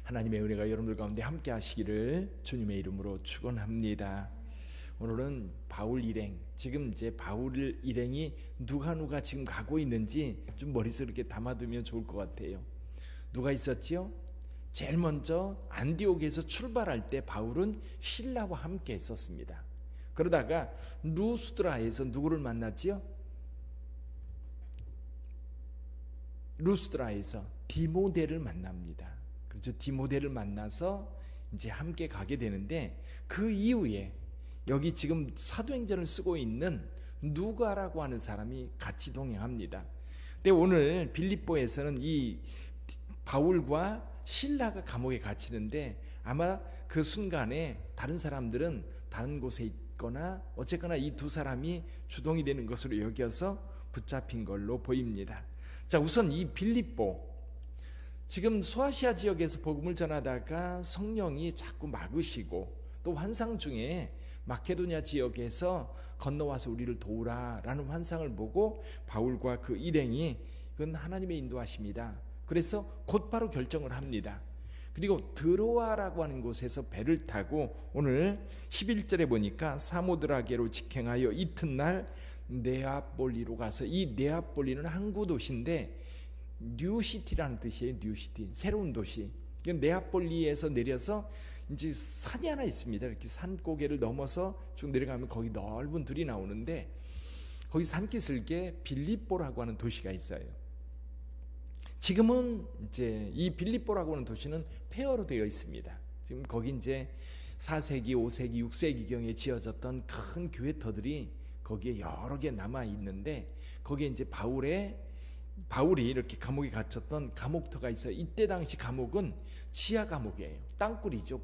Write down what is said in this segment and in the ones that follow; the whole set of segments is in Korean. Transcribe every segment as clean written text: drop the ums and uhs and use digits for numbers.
하나님의 은혜가 여러분들 가운데 함께 하시기를 주님의 이름으로 축원합니다. 오늘은 바울 일행, 지금 이제 바울 일행이 누가 지금 가고 있는지 좀 머릿속에 이렇게 담아두면 좋을 것 같아요. 누가 있었지요? 제일 먼저 안디옥에서 출발할 때 바울은 실라와 함께 있었습니다. 그러다가 루스드라에서 누구를 만났지요? 루스드라에서 디모데를 만납니다. 그렇죠? 디모데를 만나서 이제 함께 가게 되는데, 그 이후에 여기 지금 사도행전을 쓰고 있는 누가라고 하는 사람이 같이 동행합니다. 근데 오늘 빌립보에서는 이 바울과 실라가 감옥에 갇히는데, 아마 그 순간에 다른 사람들은 다른 곳에 있거나 어쨌거나 이 두 사람이 주동이 되는 것으로 여겨서 붙잡힌 걸로 보입니다. 자, 우선 이 빌립보, 지금 소아시아 지역에서 복음을 전하다가 성령이 자꾸 막으시고, 또 환상 중에 마케도냐 지역에서 건너와서 우리를 도우라 라는 환상을 보고 바울과 그 일행이 이건 하나님의 인도하십니다. 그래서 곧바로 결정을 합니다. 그리고 드로아라고 하는 곳에서 배를 타고 오늘 11절에 보니까 사모드라게로 직행하여 이튿날 네아폴리로 가서, 이 네아폴리는 항구 도시인데 뉴시티라는 뜻이에요. 뉴시티, 새로운 도시. 네아폴리에서 내려서 이제 산이 하나 있습니다. 이렇게 산고개를 넘어서 쭉 내려가면 거기 넓은 들이 나오는데, 거기 산기슭에 빌립보라고 하는 도시가 있어요. 지금은 이제 이 빌립보라고 하는 도시는 폐허로 되어 있습니다. 지금 거기 이제 4세기, 5세기, 6세기경에 지어졌던 큰 교회터들이 거기에 여러 개 남아 있는데, 거기에 이제 바울이 이렇게 감옥에 갇혔던 감옥터가 있어요. 이때 당시 감옥은 지하 감옥이에요. 땅굴이죠.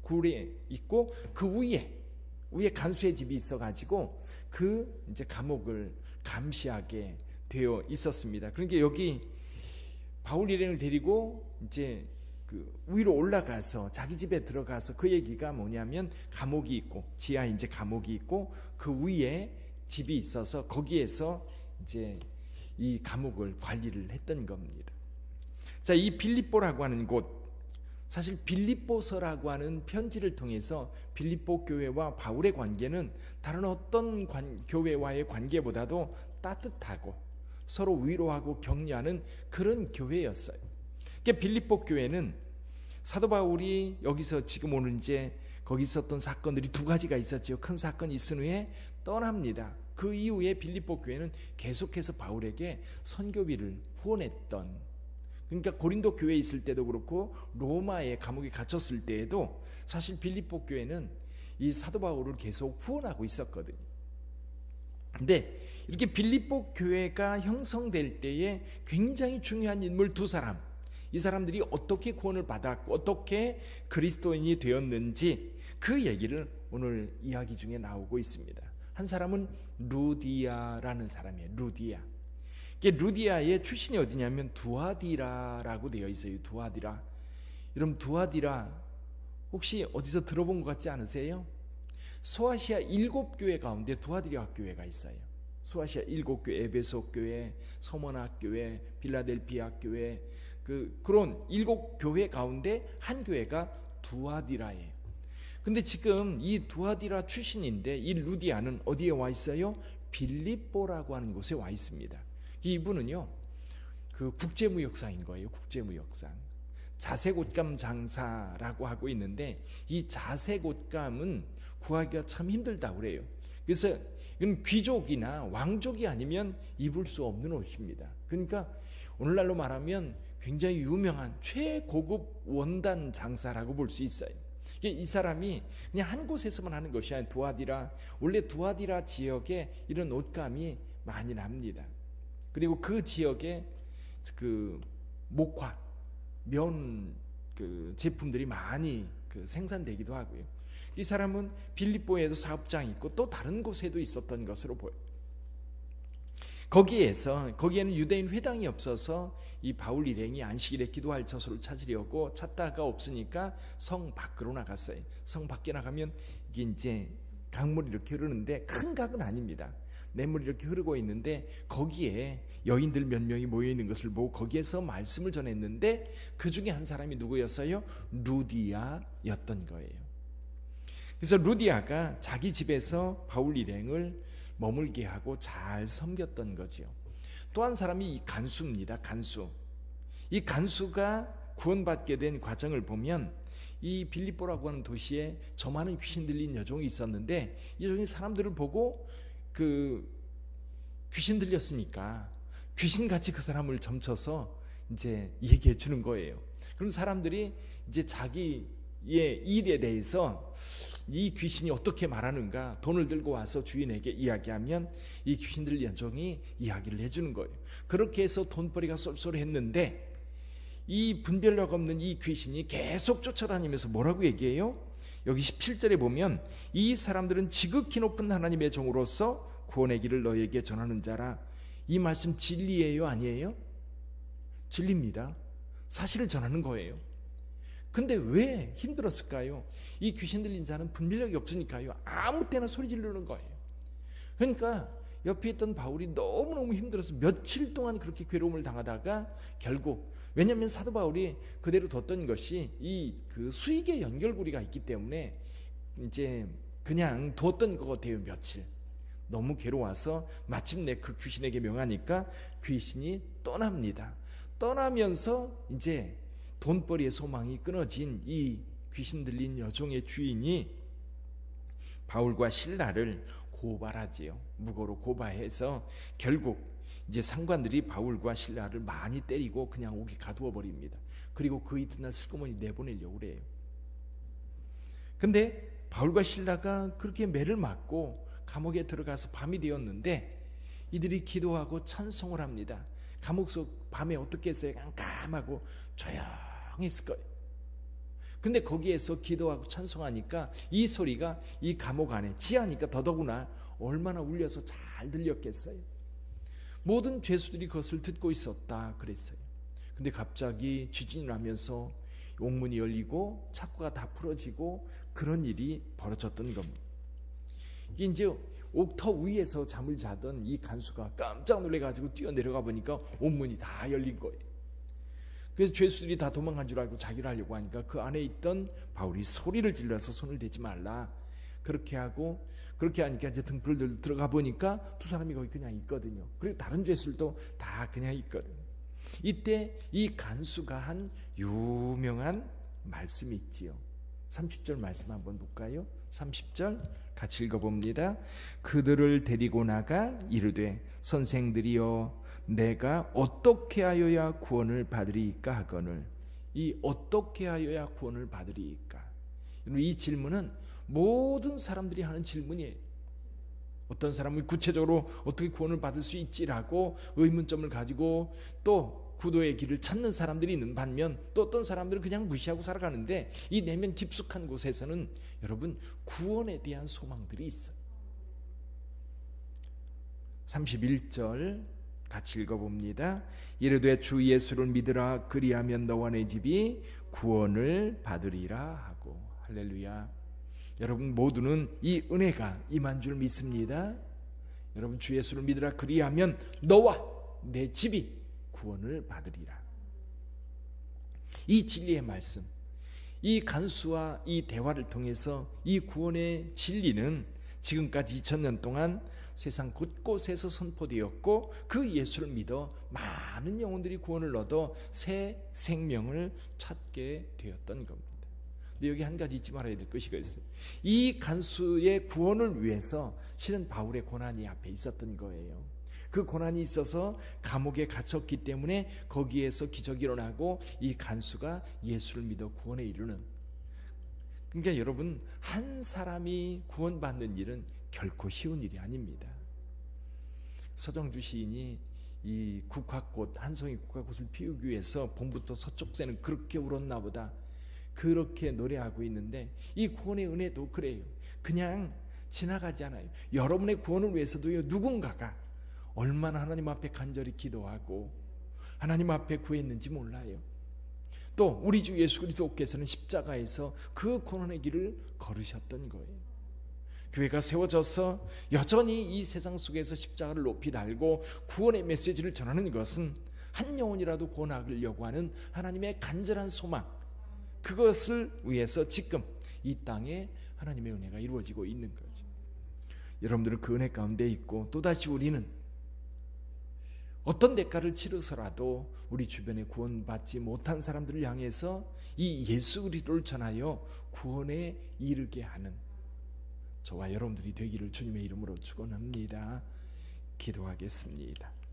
굴에 있고 그 위에 간수의 집이 있어가지고 그 이제 감옥을 감시하게 되어 있었습니다. 그러니까 여기 바울 일행을 데리고 이제 그 위로 올라가서 자기 집에 들어가서 그 얘기가 뭐냐면, 감옥이 있고 지하에 이제 감옥이 있고 그 위에 집이 있어서 거기에서 이제 이 감옥을 관리를 했던 겁니다. 자, 이 빌립보라고 하는 곳, 사실 빌립보서라고 하는 편지를 통해서 빌립보 교회와 바울의 관계는 다른 어떤 교회와의 관계보다도 따뜻하고 서로 위로하고 격려하는 그런 교회였어요. 그러니까 빌립보 교회는 사도 바울이 여기서 지금 오늘 이제 거기 있었던 사건들이 두 가지가 있었죠. 큰 사건이 있은 후에 떠납니다. 그 이후에 빌립보 교회는 계속해서 바울에게 선교비를 후원했던, 그러니까 고린도 교회에 있을 때도 그렇고 로마에 감옥에 갇혔을 때에도 사실 빌립보 교회는 이 사도 바울을 계속 후원하고 있었거든요. 근데 이렇게 빌립보 교회가 형성될 때에 굉장히 중요한 인물 두 사람, 이 사람들이 어떻게 구원을 받았고 어떻게 그리스도인이 되었는지 그 얘기를 오늘 이야기 중에 나오고 있습니다. 한 사람은 루디아라는 사람이에요. 루디아의 출신이 어디냐면 두아디라라고 되어 있어요. 두아디라. 여러분, 두아디라 혹시 어디서 들어본 것 같지 않으세요? 소아시아 7교회 가운데 두아디라 교회가 있어요. 소아시아 7교회, 에베소 교회, 서머나 교회, 빌라델피아 교회, 그런 7교회 가운데 한 교회가 두아디라예요. 근데 지금 이 두아디라 출신인데 이 루디아는 어디에 와 있어요? 빌립보라고 하는 곳에 와 있습니다. 이분은요, 그 국제무역상인 거예요. 국제무역상. 자색옷감 장사라고 하고 있는데, 이 자색옷감은 구하기가 참 힘들다고 그래요. 그래서 이건 귀족이나 왕족이 아니면 입을 수 없는 옷입니다. 그러니까 오늘날로 말하면 굉장히 유명한 최고급 원단 장사라고 볼 수 있어요. 이 사람이 그냥 한 곳에서만 하는 것이 아니라 두아디라, 원래 두아디라 지역에 이런 옷감이 많이 납니다. 그리고 그 지역에 그 목화, 면 제품들이 많이 생산되기도 하고요. 이 사람은 빌립보에도 사업장이 있고 또 다른 곳에도 있었던 것으로 보여요. 거기에는 유대인 회당이 없어서 이 바울 일행이 안식일에 기도할 처소를 찾으려고 찾다가 없으니까 성 밖으로 나갔어요. 성 밖에 나가면 이게 이제 강물이 이렇게 흐르는데 큰 강은 아닙니다. 냇물이 이렇게 흐르고 있는데 거기에 여인들 몇 명이 모여 있는 것을 보고 거기에서 말씀을 전했는데 그 중에 한 사람이 누구였어요? 루디아였던 거예요. 그래서 루디아가 자기 집에서 바울 일행을 머물게 하고 잘 섬겼던 거죠. 또 한 사람이 이 간수입니다. 간수. 이 간수가 구원받게 된 과정을 보면 이 빌립보라고 하는 도시에 저 많은 귀신 들린 여종이 있었는데 이 여종이 사람들을 보고 그 귀신 들렸으니까 귀신같이 그 사람을 점쳐서 이제 얘기해 주는 거예요. 그럼 사람들이 이제 자기의 일에 대해서 이 귀신이 어떻게 말하는가 돈을 들고 와서 주인에게 이야기하면 이 귀신 들린 여종이 이야기를 해주는 거예요. 그렇게 해서 돈벌이가 쏠쏠했는데 이 분별력 없는 이 귀신이 계속 쫓아다니면서 뭐라고 얘기해요? 여기 17절에 보면 이 사람들은 지극히 높은 하나님의 종으로서 구원의 길을 너에게 전하는 자라. 이 말씀 진리예요? 아니에요? 진리입니다. 사실을 전하는 거예요. 근데 왜 힘들었을까요? 이 귀신 들린 자는 분별력이 없으니까요. 아무 때나 소리 지르는 거예요. 그러니까 옆에 있던 바울이 너무너무 힘들어서 며칠 동안 그렇게 괴로움을 당하다가 결국, 왜냐하면 사도 바울이 그대로 뒀던 것이 이 그 수익의 연결고리가 있기 때문에 이제 그냥 뒀던 것 같아요. 며칠 너무 괴로워서 마침내 그 귀신에게 명하니까 귀신이 떠납니다. 떠나면서 이제 돈벌이의 소망이 끊어진 이 귀신 들린 여종의 주인이 바울과 실라를 고발하지요. 무고로 고발해서 결국 이제 상관들이 바울과 실라를 많이 때리고 그냥 옥에 가두어 버립니다. 그리고 그 이튿날 슬그머니 내보내려고 그래요. 근데 바울과 실라가 그렇게 매를 맞고 감옥에 들어가서 밤이 되었는데 이들이 기도하고 찬송을 합니다. 감옥 속 밤에 어떻게 했어요? 깜깜하고 조용했을 거예요. 근데 거기에서 기도하고 찬송하니까 이 소리가 이 감옥 안에 지하니까 더더구나 얼마나 울려서 잘 들렸겠어요. 모든 죄수들이 그것을 듣고 있었다 그랬어요. 근데 갑자기 지진이 나면서 옥문이 열리고 창고가 다 풀어지고 그런 일이 벌어졌던 겁니다. 이게 이제 옥터 위에서 잠을 자던 이 간수가 깜짝 놀래가지고 뛰어내려가 보니까 옥문이 다 열린 거예요. 그래서 죄수들이 다 도망간 줄 알고 자기를 하려고 하니까 그 안에 있던 바울이 소리를 질러서 손을 대지 말라 그렇게 하고, 그렇게 하니까 이제 등불을 들어가 보니까 두 사람이 거기 그냥 있거든요. 그리고 다른 죄수들도 다 그냥 있거든요. 이때 이 간수가 한 유명한 말씀이 있지요. 30절 말씀 한번 볼까요? 30절 같이 읽어봅니다. 그들을 데리고 나가 이르되 선생들이여 내가 어떻게 하여야 구원을 받으리이까 하거늘. 이 어떻게 하여야 구원을 받으리이까, 이 질문은 모든 사람들이 하는 질문이에요. 어떤 사람은 구체적으로 어떻게 구원을 받을 수 있지라고 의문점을 가지고 또 구도의 길을 찾는 사람들이 있는 반면 또 어떤 사람들은 그냥 무시하고 살아가는데 이 내면 깊숙한 곳에서는 여러분 구원에 대한 소망들이 있어요. 31절 같이 읽어봅니다. 이르되 주 예수를 믿으라 그리하면 너와 내 집이 구원을 받으리라 하고. 할렐루야. 여러분 모두는 이 은혜가 임한 줄 믿습니다. 여러분 주 예수를 믿으라 그리하면 너와 내 집이 구원을 받으리라. 이 진리의 말씀, 이 간수와 이 대화를 통해서 이 구원의 진리는 지금까지 2000년 동안 세상 곳곳에서 선포되었고 그 예수를 믿어 많은 영혼들이 구원을 얻어 새 생명을 찾게 되었던 겁니다. 근데 여기 한 가지 잊지 말아야 될 것이 있어요. 이 간수의 구원을 위해서 실은 바울의 고난이 앞에 있었던 거예요. 그 고난이 있어서 감옥에 갇혔기 때문에 거기에서 기적이 일어나고 이 간수가 예수를 믿어 구원에 이르는. 그러니까 여러분 한 사람이 구원받는 일은 결코 쉬운 일이 아닙니다. 서정주 시인이 이 국화꽃, 한 송이 국화꽃을 피우기 위해서 봄부터 서쪽새는 그렇게 울었나 보다 그렇게 노래하고 있는데 이 구원의 은혜도 그래요. 그냥 지나가지 않아요. 여러분의 구원을 위해서도요, 누군가가 얼마나 하나님 앞에 간절히 기도하고 하나님 앞에 구했는지 몰라요. 또 우리 주 예수 그리스도께서는 십자가에서 그 고난의 길을 걸으셨던 거예요. 교회가 세워져서 여전히 이 세상 속에서 십자가를 높이 달고 구원의 메시지를 전하는 것은 한 영혼이라도 구원하려고 하는 하나님의 간절한 소망, 그것을 위해서 지금 이 땅에 하나님의 은혜가 이루어지고 있는 거죠. 여러분들은 그 은혜 가운데 있고, 또다시 우리는 어떤 대가를 치르서라도 우리 주변에 구원받지 못한 사람들을 향해서 이 예수 그리스도를 전하여 구원에 이르게 하는 저와 여러분들이 되기를 주님의 이름으로 축원합니다. 기도하겠습니다.